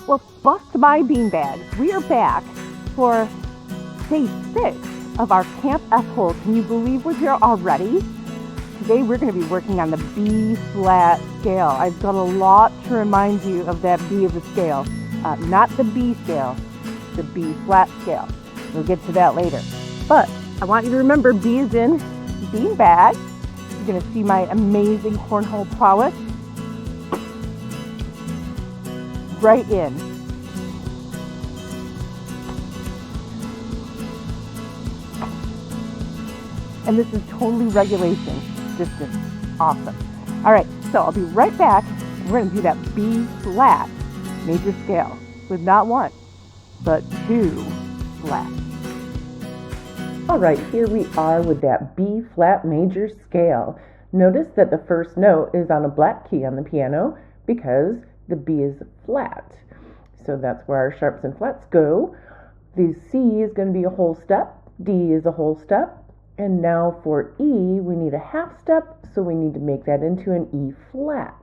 Well, bust my beanbags. We are back for day 6 of our Camp F-Hole. Can you believe we're here already? Today we're going to be working on the B-flat scale. I've got a lot to remind you of that B of the scale. Not the B scale, the B-flat scale. We'll get to that later. But I want you to remember B is in beanbag. You're going to see my amazing cornhole prowess. Right in. And this is totally regulation. This is awesome. All right, so I'll be right back. We're going to do that B flat major scale with not one, but 2 flats. All right, here we are with that B flat major scale. Notice that the first note is on a black key on the piano because the B is flat. So that's where our sharps and flats go. The C is going to be a whole step. D is a whole step. And now for E, we need a half step, so we need to make that into an E flat.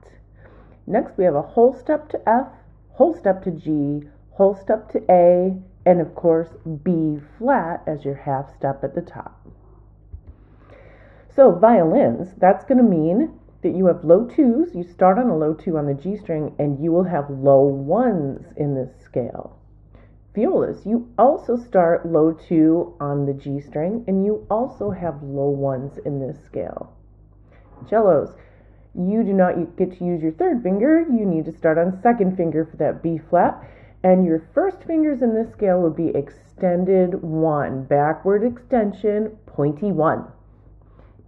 Next, we have a whole step to F, whole step to G, whole step to A, and of course, B flat as your half step at the top. So violins, that's going to mean that you have low 2s. You start on a low 2 on the G string, and you will have low 1s in this scale. Violas, you also start low 2 on the G string, and you also have low 1s in this scale. Cellos, you do not get to use your third finger. You need to start on second finger for that B flat, and your first fingers in this scale would be extended 1, backward extension, pointy 1.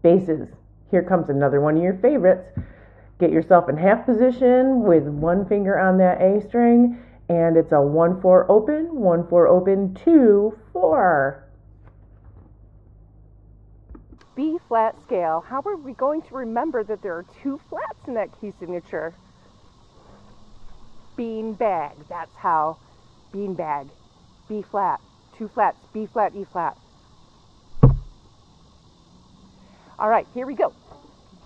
Basses, here comes another one of your favorites. Get yourself in half position with one finger on that A string, and it's a 1-4 open, 1-4 open, 2-4. B flat scale. How are we going to remember that there are 2 flats in that key signature? Bean bag. That's how. Bean bag. B flat. 2 flats. B flat, E flat. All right, here we go.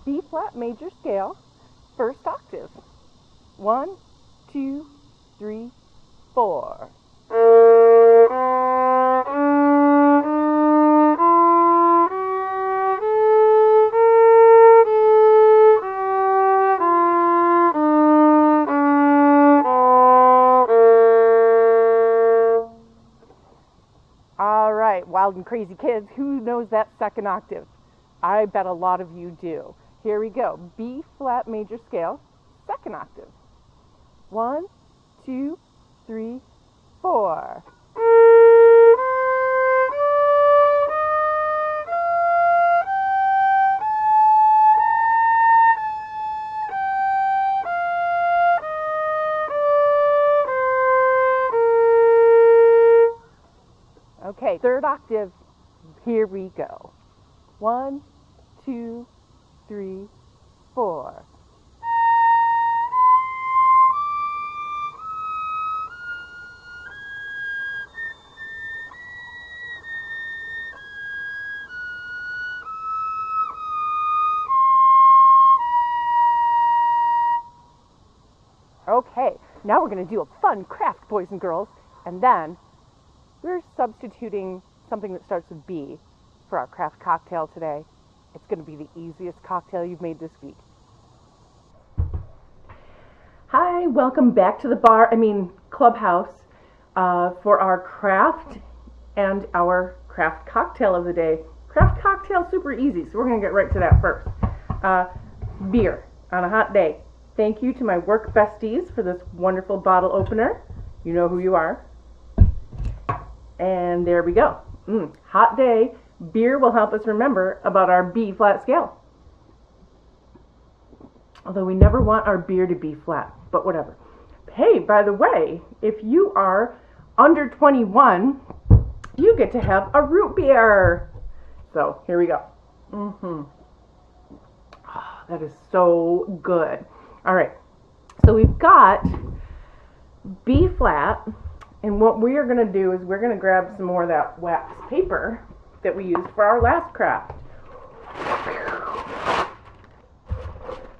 B flat major scale, first octave. 1, 2, 3, 4. All right, wild and crazy kids, who knows that second octave? I bet a lot of you do. Here we go. B flat major scale, second octave. 1, 2, 3, 4. Okay, third octave. Here we go. 1, 2, 3, 4. Okay, now we're going to do a fun craft, boys and girls, and then we're substituting something that starts with B for our craft cocktail today. It's going to be the easiest cocktail you've made this week. Hi, welcome back to the clubhouse for our craft and our craft cocktail of the day. Craft cocktail, super easy, so we're going to get right to that first. Beer on a hot day. Thank you to my work besties for this wonderful bottle opener. You know who you are. And there we go. Hot day. Beer will help us remember about our B flat scale. Although we never want our beer to be flat, but whatever. Hey, by the way, if you are under 21, you get to have a root beer. So here we go. Oh, that is so good. All right, so we've got B flat, and what we are going to do is we're going to grab some more of that wax paper that we used for our last craft.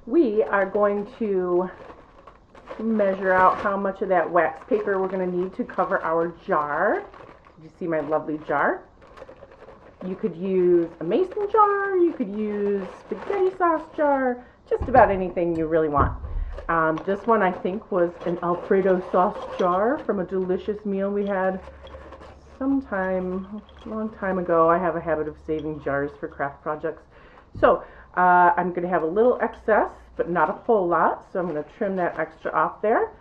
We are going to measure out how much of that wax paper we're going to need to cover our jar. Did you see my lovely jar? You could use a mason jar, you could use spaghetti sauce jar, just about anything you really want. This one I think was an Alfredo sauce jar from a delicious meal we had a long time ago. I have a habit of saving jars for craft projects. So I'm going to have a little excess, but not a whole lot. So I'm going to trim that extra off there.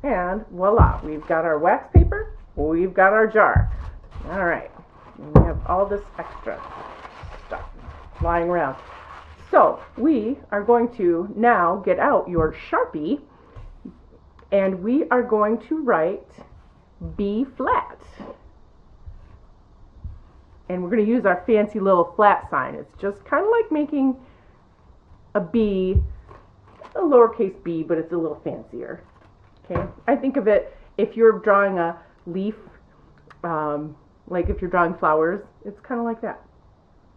And voila, we've got our wax paper, we've got our jar. All right, and we have all this extra stuff lying around. So we are going to now get out your Sharpie, and we are going to write B flat. And we're going to use our fancy little flat sign. It's just kind of like making a B, a lowercase b, but it's a little fancier. Okay, I think of it, if you're drawing a leaf, like if you're drawing flowers, it's kind of like that.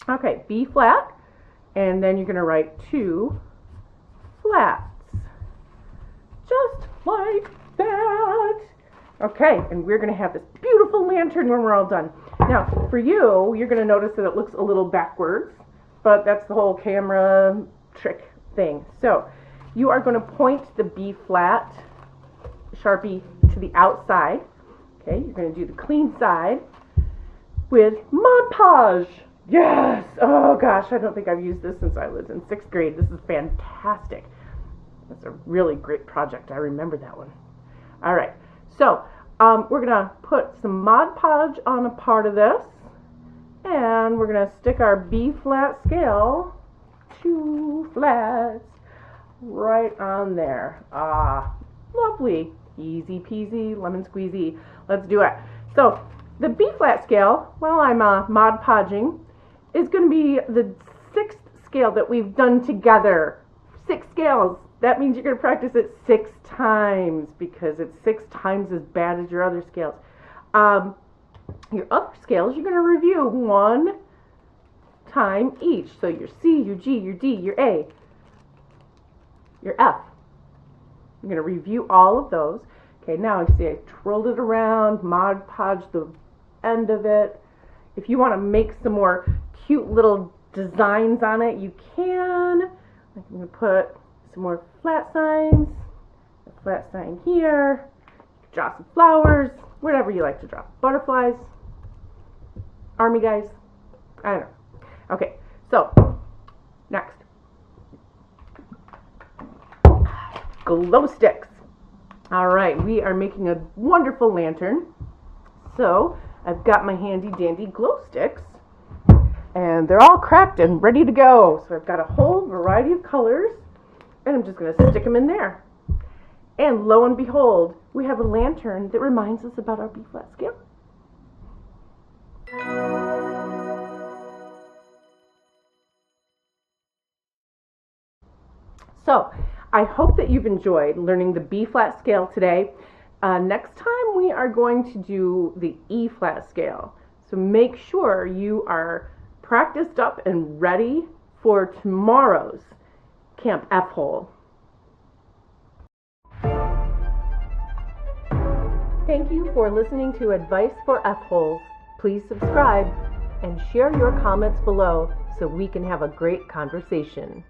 Okay, B flat, and then you're going to write 2 flats. Just like that. Okay, and we're going to have this beautiful lantern when we're all done. Now, for you, you're going to notice that it looks a little backwards, but that's the whole camera trick thing. So, you are going to point the B flat Sharpie to the outside. Okay, you're going to do the clean side with Mod Podge. Yes! Oh gosh, I don't think I've used this since I was in 6th grade. This is fantastic. That's a really great project. I remember that one. All right, so we're going to put some Mod Podge on a part of this, and we're going to stick our B flat scale, 2 flats, right on there. Ah, lovely. Easy peasy, lemon squeezy. Let's do it. So the B flat scale, while I'm Mod Podging, is going to be the 6th scale that we've done together. 6 scales. That means you're going to practice it 6 times, because it's 6 times as bad as your other scales. Your other scales you're going to review 1 time each. So your C, your G, your D, your A, your F. You're going to review all of those. Okay, now you see I twirled it around, Mod Podge the end of it. If you want to make some more cute little designs on it, you can. I'm going to put some more flat signs, a flat sign here, draw some flowers, whatever you like to draw. Butterflies, army guys, I don't know. Okay, so next. Glow sticks. All right, we are making a wonderful lantern. So I've got my handy dandy glow sticks, and they're all cracked and ready to go. So I've got a whole variety of colors, and I'm just going to stick them in there. And lo and behold, we have a lantern that reminds us about our B flat scale. So I hope that you've enjoyed learning the B flat scale today. Next time we are going to do the E flat scale. So make sure you are practiced up and ready for tomorrow's Camp F-Hole. Thank you for listening to Advice for F-Holes. Please subscribe and share your comments below so we can have a great conversation.